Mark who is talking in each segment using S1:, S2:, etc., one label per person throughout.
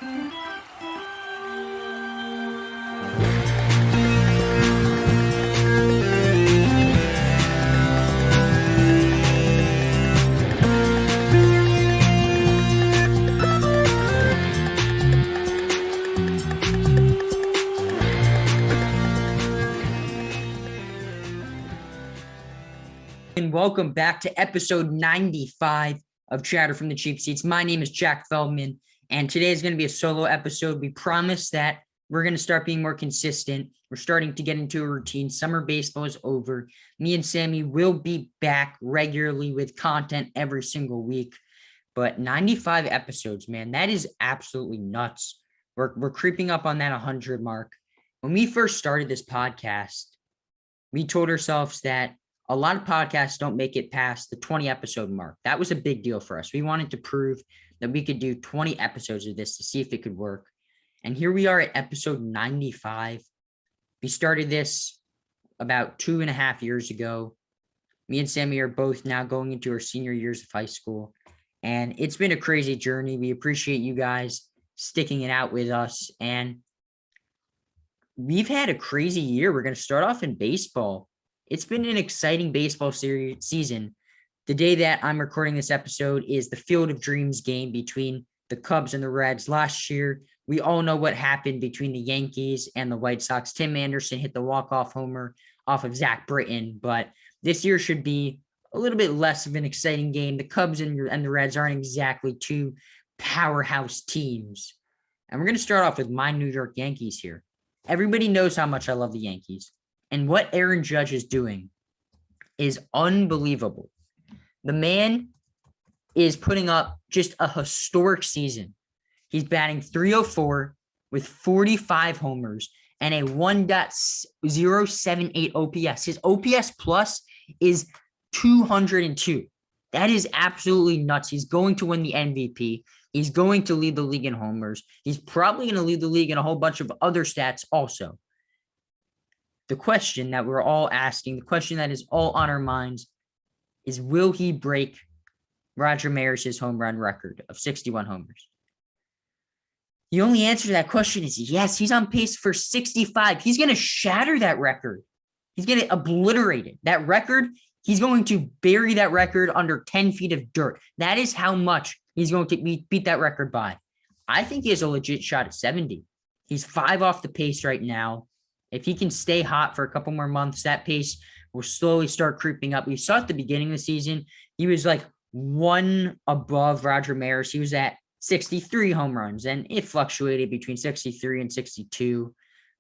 S1: And welcome back to episode 95 of Chatter from the Cheap Seats. My name is Jack Feldman, and today is going to be a solo episode. We promise that we're going to start being more consistent. We're starting to get into a routine. Summer baseball is over. Me and Sammy will be back regularly with content every single week. But 95 episodes, man, that is absolutely nuts. We're creeping up on that 100 mark. When we first started this podcast, we told ourselves that a lot of podcasts don't make it past the 20 episode mark. That was a big deal for us. We wanted to prove that we could do 20 episodes of this to see if it could work. And here we are at episode 95. We started this about 2.5 years ago. Me and Sammy are both now going into our senior years of high school. And it's been a crazy journey. We appreciate you guys sticking it out with us. And we've had a crazy year. We're going to start off in baseball. It's been an exciting baseball season. The day that I'm recording this episode is the Field of Dreams game between the Cubs and the Reds. Last year, we all know what happened between the Yankees and the White Sox. Tim Anderson hit the walk-off homer off of Zach Britton, but this year should be a little bit less of an exciting game. The Cubs and the Reds aren't exactly two powerhouse teams. And we're going to start off with my New York Yankees here. Everybody knows how much I love the Yankees. And what Aaron Judge is doing is unbelievable. The man is putting up just a historic season. He's batting .304 with 45 homers and a 1.078 OPS. His OPS plus is 202. That is absolutely nuts. He's going to win the MVP. He's going to lead the league in homers. He's probably going to lead the league in a whole bunch of other stats also. The question that we're all asking, the question that is all on our minds is, will he break Roger Maris's home run record of 61 homers? The only answer to that question is yes. He's on pace for 65. He's going to shatter that record. He's going to obliterate it. That record, he's going to bury that record under 10 feet of dirt. That is how much he's going to beat that record by. I think he has a legit shot at 70. He's 5 off the pace right now. If he can stay hot for a couple more months, that pace will slowly start creeping up. We saw at the beginning of the season, he was like 1 above Roger Maris. He was at 63 home runs, and it fluctuated between 63 and 62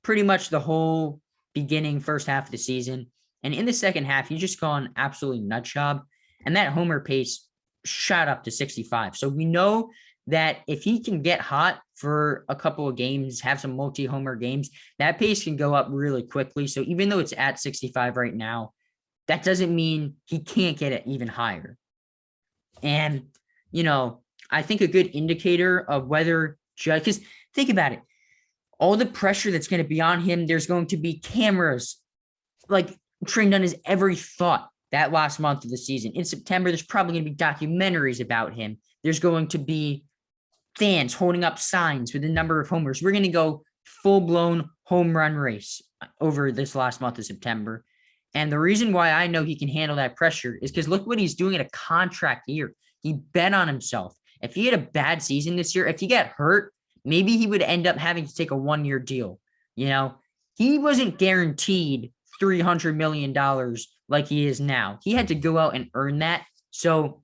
S1: pretty much the whole beginning first half of the season. And in the second half, he's just gone absolutely nut job, and that homer pace shot up to 65. So we know that if he can get hot for a couple of games, have some multi-homer games, that pace can go up really quickly. So even though it's at 65 right now, that doesn't mean he can't get it even higher. And, I think a good indicator of whether Judge, because think about it, all the pressure that's going to be on him, there's going to be cameras like trained on his every thought that last month of the season. In September, there's probably going to be documentaries about him. There's going to be fans holding up signs with the number of homers. We're going to go full-blown home run race over this last month of September. And the reason why I know he can handle that pressure is because look what he's doing in a contract year. He bet on himself. If he had a bad season this year, if he got hurt, maybe he would end up having to take a 1-year deal. He wasn't guaranteed $300 million like he is now. He had to go out and earn that. So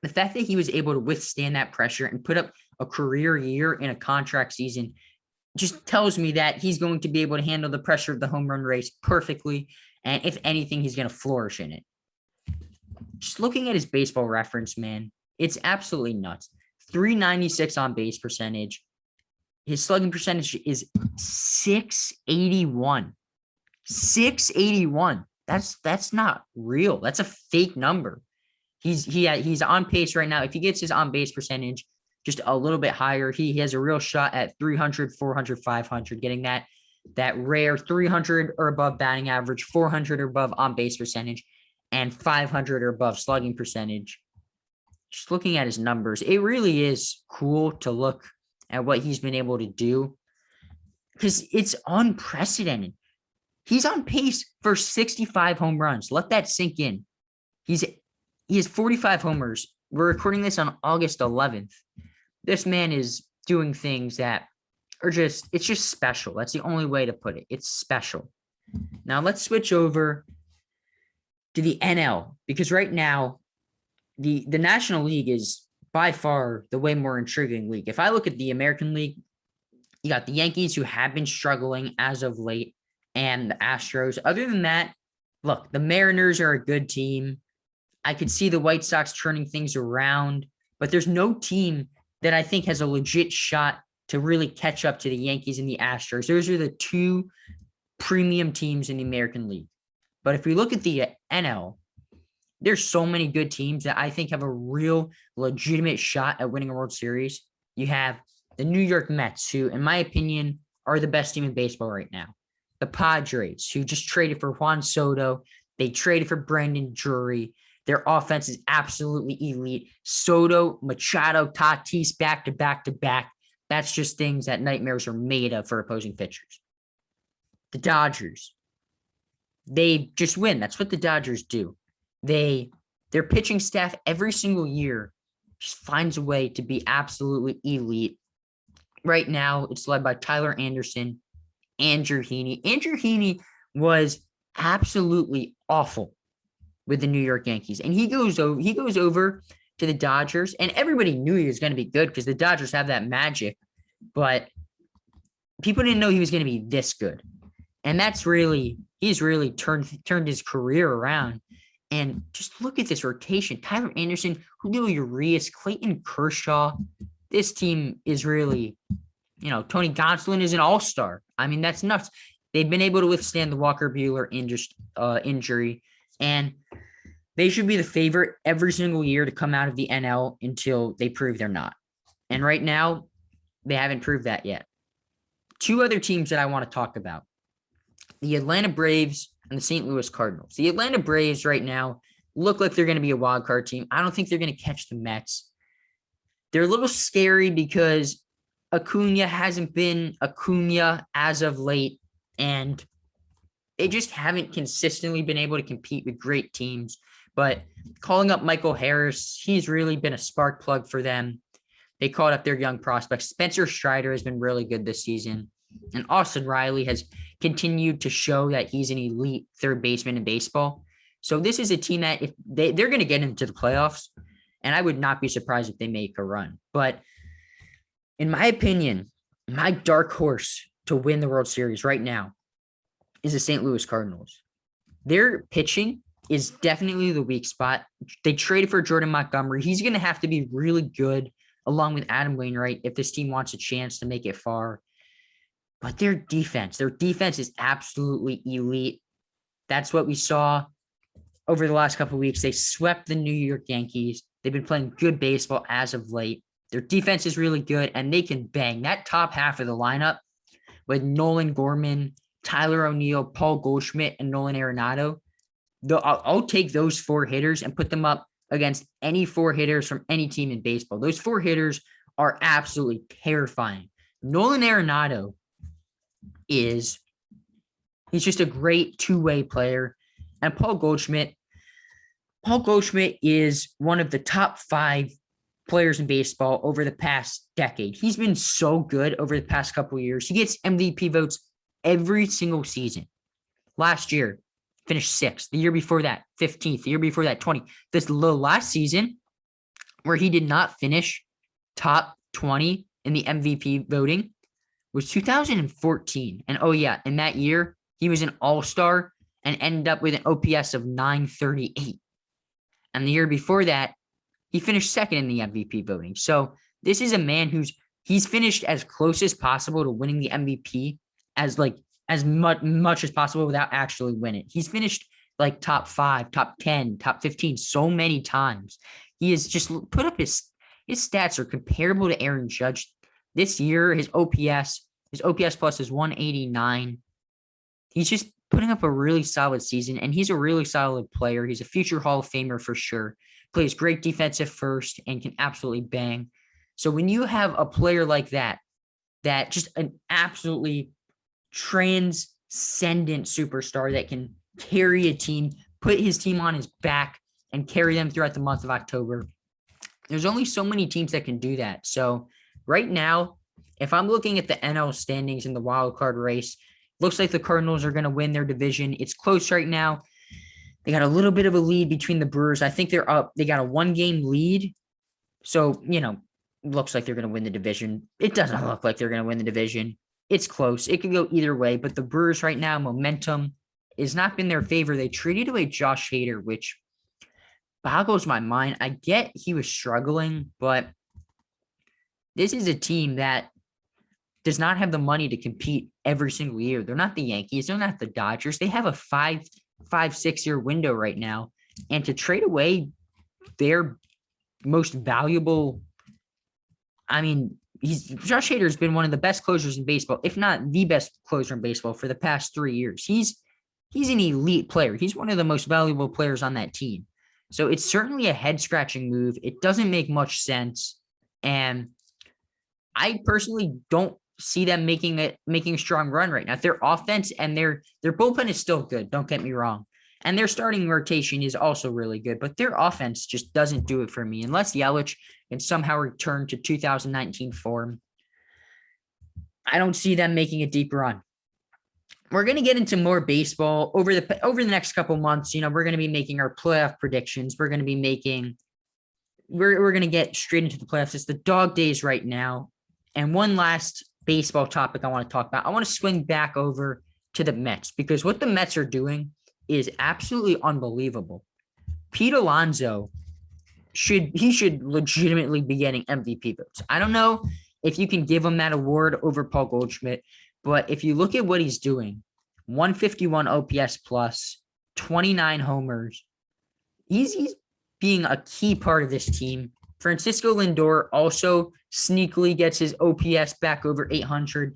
S1: the fact that he was able to withstand that pressure and put up a career year in a contract season just tells me that he's going to be able to handle the pressure of the home run race perfectly. And if anything, he's going to flourish in it. Just looking at his baseball reference, man, it's absolutely nuts. 396 on base percentage. His slugging percentage is 681. 681. That's not real. That's a fake number. He's on pace right now. If he gets his on base percentage just a little bit higher, he has a real shot at 300, 400, 500, getting that rare 300 or above batting average, 400 or above on base percentage, and 500 or above slugging percentage. Just looking at his numbers, it really is cool to look at what he's been able to do because it's unprecedented. He's on pace for 65 home runs. Let that sink in. He has 45 homers. We're recording this on August 11th. This man is doing things that are it's just special. That's the only way to put it. It's special. Now let's switch over to the NL because right now the National League is by far the way more intriguing league. If I look at the American League, you got the Yankees who have been struggling as of late and the Astros. Other than that, look, the Mariners are a good team. I could see the White Sox turning things around, but there's no team that I think has a legit shot to really catch up to the Yankees and the Astros. Those are the two premium teams in the American League. But if we look at the NL, there's so many good teams that I think have a real legitimate shot at winning a World Series. You have the New York Mets, who, in my opinion, are the best team in baseball right now. The Padres, who just traded for Juan Soto. They traded for Brandon Drury. Their offense is absolutely elite. Soto, Machado, Tatis, back to back to back. That's just things that nightmares are made of for opposing pitchers. The Dodgers, they just win. That's what the Dodgers do. Their pitching staff every single year just finds a way to be absolutely elite. Right now, it's led by Tyler Anderson, Andrew Heaney. Andrew Heaney was absolutely awful with the New York Yankees, and he goes over to the Dodgers, and everybody knew he was going to be good because the Dodgers have that magic, but people didn't know he was going to be this good. And he's really turned his career around. And just look at this rotation. Tyler Anderson, Julio Urias, Clayton Kershaw. This team is really, Tony Gonsolin is an all-star. I mean, that's nuts. They've been able to withstand the Walker Buehler injury, and they should be the favorite every single year to come out of the NL until they prove they're not. And right now, they haven't proved that yet. Two other teams that I want to talk about. The Atlanta Braves and the St. Louis Cardinals. The Atlanta Braves right now look like they're going to be a wild card team. I don't think they're going to catch the Mets. They're a little scary because Acuna hasn't been Acuna as of late, and they just haven't consistently been able to compete with great teams. But calling up Michael Harris, he's really been a spark plug for them. They called up their young prospects. Spencer Strider has been really good this season. And Austin Riley has continued to show that he's an elite third baseman in baseball. So this is a team that if they're going to get into the playoffs, and I would not be surprised if they make a run. But in my opinion, my dark horse to win the World Series right now is the St. Louis Cardinals. Their pitching is definitely the weak spot. They traded for Jordan Montgomery. He's going to have to be really good along with Adam Wainwright if this team wants a chance to make it far. But their defense is absolutely elite. That's what we saw over the last couple of weeks. They swept the New York Yankees. They've been playing good baseball as of late. Their defense is really good, and they can bang. That top half of the lineup with Nolan Gorman, Tyler O'Neill, Paul Goldschmidt, and Nolan Arenado, I'll take those four hitters and put them up against any four hitters from any team in baseball. Those four hitters are absolutely terrifying. Nolan Arenado he's just a great two-way player. And Paul Goldschmidt is one of the top 5 players in baseball over the past decade. He's been so good over the past couple of years. He gets MVP votes every single season. Last year, finished 6th. The year before that, 15th. The year before that, 20th. The last season, where he did not finish top 20 in the MVP voting, was 2014. And in that year, he was an all-star and ended up with an OPS of 938. And the year before that, he finished second in the MVP voting. So this is a man he's finished as close as possible to winning the MVP as much as possible without actually winning. He's finished like top 5, top 10, top 15 so many times. He has just put up his stats are comparable to Aaron Judge. This year, his OPS plus is 189. He's just putting up a really solid season, and he's a really solid player. He's a future Hall of Famer for sure. Plays great defensive first and can absolutely bang. So when you have a player like that that just an absolutely transcendent superstar that can carry a team, put his team on his back, and carry them throughout the month of October. There's only so many teams that can do that. So right now, if I'm looking at the NL standings in the wild card race, looks like the Cardinals are going to win their division. It's close right now. They got a little bit of a lead between the Brewers. I think they're up. They got a 1-game lead. So, looks like they're going to win the division. It doesn't look like they're going to win the division. It's close. It could go either way. But the Brewers right now, momentum has not been their favor. They traded away Josh Hader, which boggles my mind. I get he was struggling, but this is a team that does not have the money to compete every single year. They're not the Yankees. They're not the Dodgers. They have a 6-year window right now. And to trade away their most valuable, Josh Hader has been one of the best closers in baseball, if not the best closer in baseball for the past 3 years. He's an elite player. He's one of the most valuable players on that team. So it's certainly a head-scratching move. It doesn't make much sense. And I personally don't see them making a strong run right now. Their offense and their bullpen is still good. Don't get me wrong. And their starting rotation is also really good, but their offense just doesn't do it for me. Unless Yelich can somehow return to 2019 form, I don't see them making a deep run. We're going to get into more baseball over the next couple months. We're going to be making our playoff predictions. We're going to get straight into the playoffs. It's the dog days right now. And one last baseball topic I want to talk about. I want to swing back over to the Mets, because what the Mets are doing is absolutely unbelievable. Pete Alonso should legitimately be getting MVP votes. I don't know if you can give him that award over Paul Goldschmidt, but if you look at what he's doing, 151 OPS plus, 29 homers, he's being a key part of this team. Francisco Lindor also sneakily gets his OPS back over 800.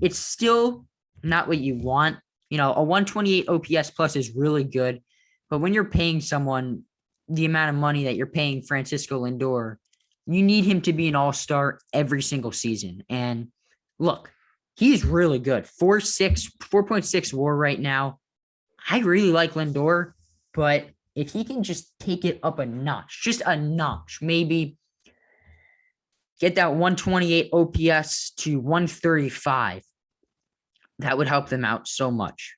S1: It's still not what you want. A 128 OPS plus is really good, but when you're paying someone the amount of money that you're paying Francisco Lindor, you need him to be an all-star every single season. And look, he's really good. 4.6 WAR right now. I really like Lindor, but if he can just take it up a notch, just a notch, maybe get that 128 OPS to 135, that would help them out so much.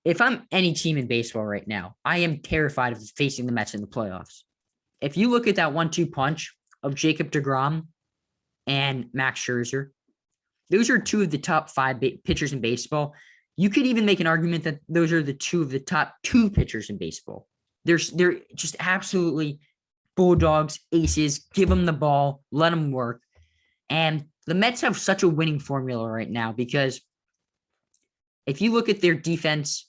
S1: If I'm any team in baseball right now, I am terrified of facing the Mets in the playoffs. If you look at that 1-2 punch of Jacob deGrom and Max Scherzer, those are two of the top 5 pitchers in baseball. You could even make an argument that those are the two of the top 2 pitchers in baseball. They're just absolutely bulldogs, aces. Give them the ball, let them work. And the Mets have such a winning formula right now, because if you look at their defense,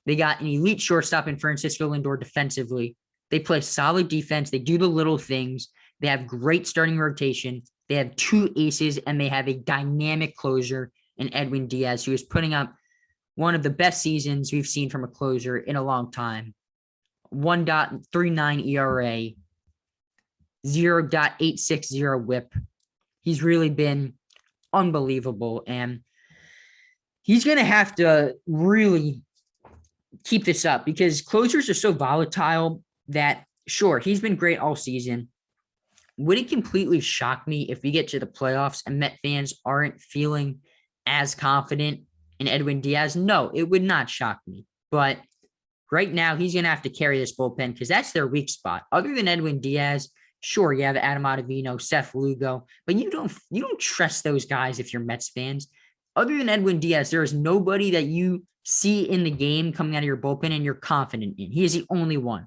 S1: they got an elite shortstop in Francisco Lindor defensively. They play solid defense. They do the little things. They have great starting rotation. They have 2 aces, and they have a dynamic closer in Edwin Diaz, who is putting up one of the best seasons we've seen from a closer in a long time. 1.39 ERA, 0.860 whip. He's really been unbelievable, and he's going to have to really keep this up, because closers are so volatile that, sure, he's been great all season. Would it completely shock me if we get to the playoffs and Met fans aren't feeling as confident in Edwin Diaz? No, it would not shock me. But right now, he's going to have to carry this bullpen, because that's their weak spot. Other than Edwin Diaz, sure, you have Adam Ottavino, Seth Lugo, but you don't trust those guys if you're Mets fans. Other than Edwin Diaz, there is nobody that you see in the game coming out of your bullpen and you're confident in. He is the only one.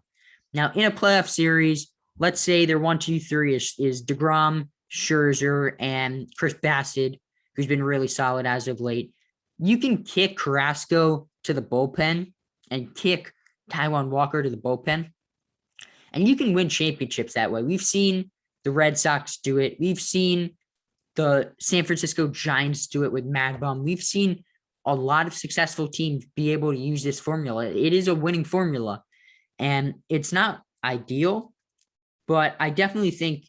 S1: Now, in a playoff series, let's say their 1, 2, 3 is DeGrom, Scherzer, and Chris Bassett, who's been really solid as of late. You can kick Carrasco to the bullpen and kick Taijuan Walker to the bullpen, and you can win championships that way. We've seen the Red Sox do it. We've seen the San Francisco Giants do it with Mad Bum. We've seen a lot of successful teams be able to use this formula. It is a winning formula, and it's not ideal, but I definitely think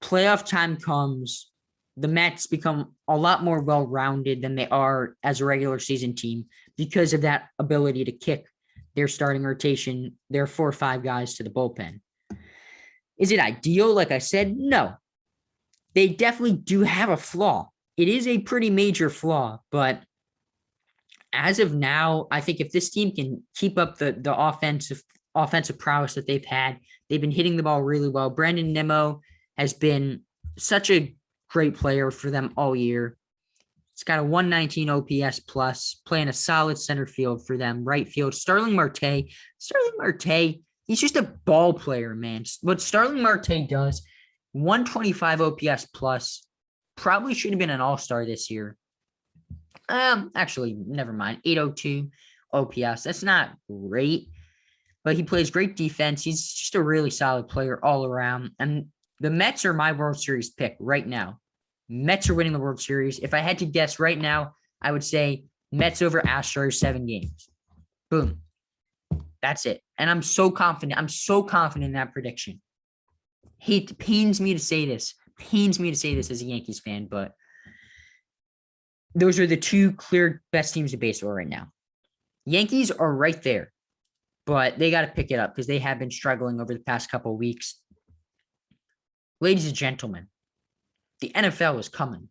S1: playoff time comes the Mets become a lot more well-rounded than they are as a regular season team because of that ability to kick their starting rotation, their 4 or 5 guys to the bullpen. Is it ideal? Like I said, no. They definitely do have a flaw. It is a pretty major flaw, but as of now, I think if this team can keep up the offensive prowess that they've been hitting the ball really well. Brandon Nimmo has been such a great player for them all year. It's got a 119 OPS plus, playing a solid center field for them, right field. Starling Marte, he's just a ball player, man. What Starling Marte does, 125 OPS plus, probably should have been an all-star this year. Actually, never mind. 802 OPS. That's not great, but he plays great defense. He's just a really solid player all around. And the Mets are my World Series pick right now. Mets are winning the World Series. If I had to guess right now, I would say Mets over Astros 7 games. Boom. That's it. And I'm so confident. I'm so confident in that prediction. It pains me to say this. As a Yankees fan, but those are the 2 clear best teams in baseball right now. Yankees are right there, but they got to pick it up because they have been struggling over the past couple of weeks. Ladies and gentlemen, the NFL is coming.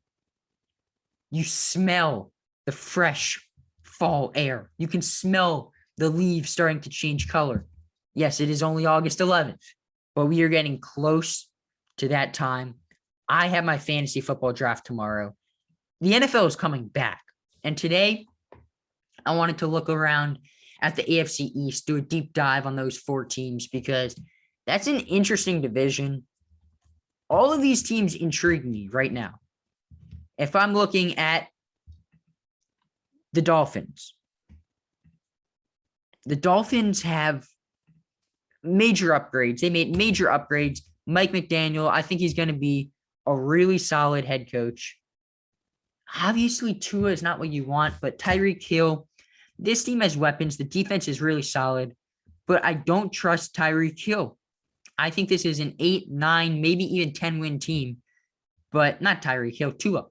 S1: You smell the fresh fall air. You can smell the leaves starting to change color. Yes, it is only August 11th, but we are getting close to that time. I have my fantasy football draft tomorrow. The NFL is coming back. And today, I wanted to look around at the AFC East, do a deep dive on those 4 teams because that's an interesting division. All of these teams intrigue me right now. If I'm looking at the Dolphins have major upgrades. They made major upgrades. Mike McDaniel, I think he's going to be a really solid head coach. Obviously, Tua is not what you want, but Tyreek Hill, this team has weapons. The defense is really solid, but I don't trust Tyreek Hill. I think this is an 8, 9, maybe even 10-win team, but not Tyreek Hill, Tua.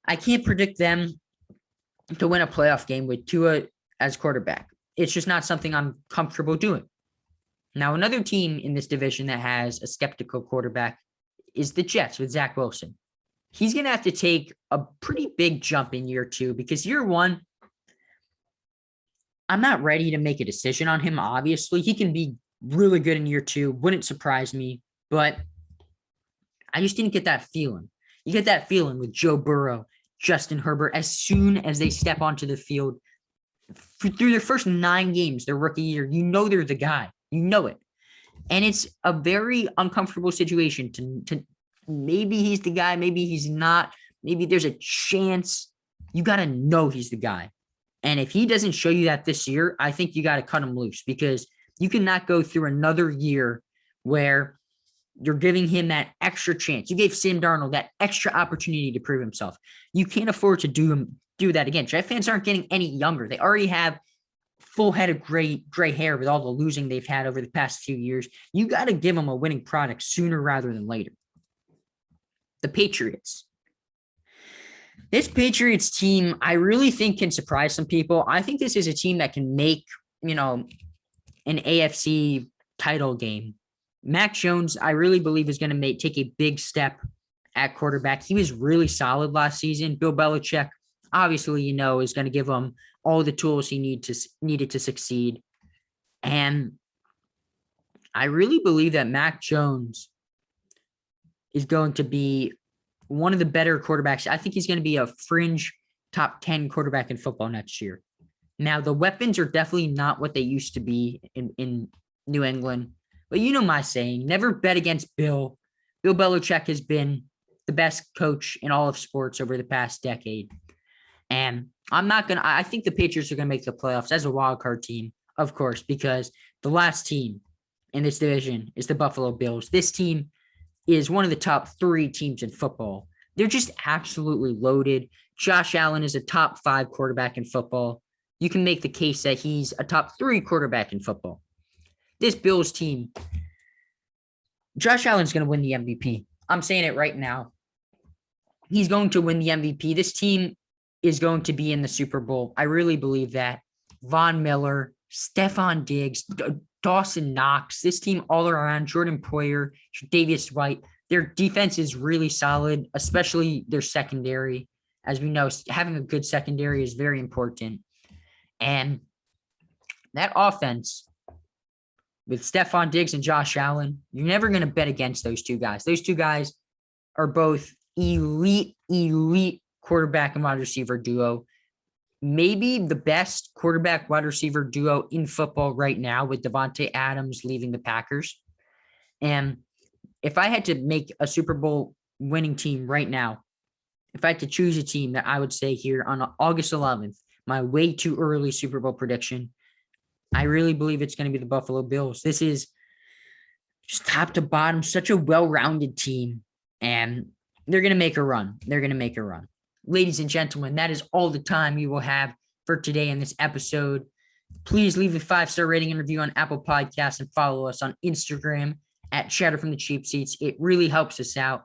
S1: I can't predict them to win a playoff game with Tua as quarterback. It's just not something I'm comfortable doing. Now, another team in this division that has a skeptical quarterback is the Jets with Zach Wilson. He's going to have to take a pretty big jump in year 2 because year 1, I'm not ready to make a decision on him, obviously. He can be really good in year 2. Wouldn't surprise me, but I just didn't get that feeling. You get that feeling with Joe Burrow, Justin Herbert, as soon as they step onto the field. Through their first 9 games, their rookie year, you know they're the guy. You know it. And it's a very uncomfortable situation to maybe he's the guy, maybe he's not. Maybe there's a chance. You got to know he's the guy. And if he doesn't show you that this year, I think you got to cut him loose because you cannot go through another year where you're giving him that extra chance. You gave Sam Darnold that extra opportunity to prove himself. You can't afford to do that again. Jet fans aren't getting any younger. They already have full head of gray hair with all the losing they've had over the past few years. You got to give them a winning product sooner rather than later. The Patriots. This Patriots team, I really think can surprise some people. I think this is a team that can make, an AFC title game. Mac Jones, I really believe is going to take a big step at quarterback. He was really solid last season. Bill Belichick, obviously, is going to give him all the tools he needed to succeed. And I really believe that Mac Jones is going to be one of the better quarterbacks. I think he's going to be a fringe top 10 quarterback in football next year. Now, the weapons are definitely not what they used to be in New England. But you know my saying, never bet against Bill. Bill Belichick has been the best coach in all of sports over the past decade. And I think the Patriots are going to make the playoffs as a wild card team, of course, because the last team in this division is the Buffalo Bills. This team is one of the top 3 teams in football. They're just absolutely loaded. Josh Allen is a top 5 quarterback in football. You can make the case that he's a top 3 quarterback in football. This Bills team, Josh Allen's going to win the MVP. I'm saying it right now. He's going to win the MVP. This team is going to be in the Super Bowl. I really believe that. Von Miller, Stephon Diggs, Dawson Knox, this team all around, Jordan Poyer, Davis White, their defense is really solid, especially their secondary. As we know, having a good secondary is very important. And that offense with Stephon Diggs and Josh Allen, you're never going to bet against those two guys. Those two guys are both elite quarterback and wide receiver duo. Maybe the best quarterback wide receiver duo in football right now, with Devontae Adams leaving the Packers. And if I had to make a Super Bowl winning team right now, if I had to choose a team that I would say here on August 11th, my way too early Super Bowl prediction, I really believe it's going to be the Buffalo Bills. This is just top to bottom, such a well-rounded team, and they're going to make a run. Ladies and gentlemen, that is all the time we will have for today in this episode. Please leave a 5-star rating and review on Apple Podcasts and follow us on Instagram at Chatter from the Cheap Seats. It really helps us out.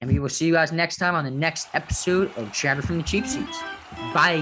S1: And we will see you guys next time on the next episode of Chatter from the Cheap Seats. Bye.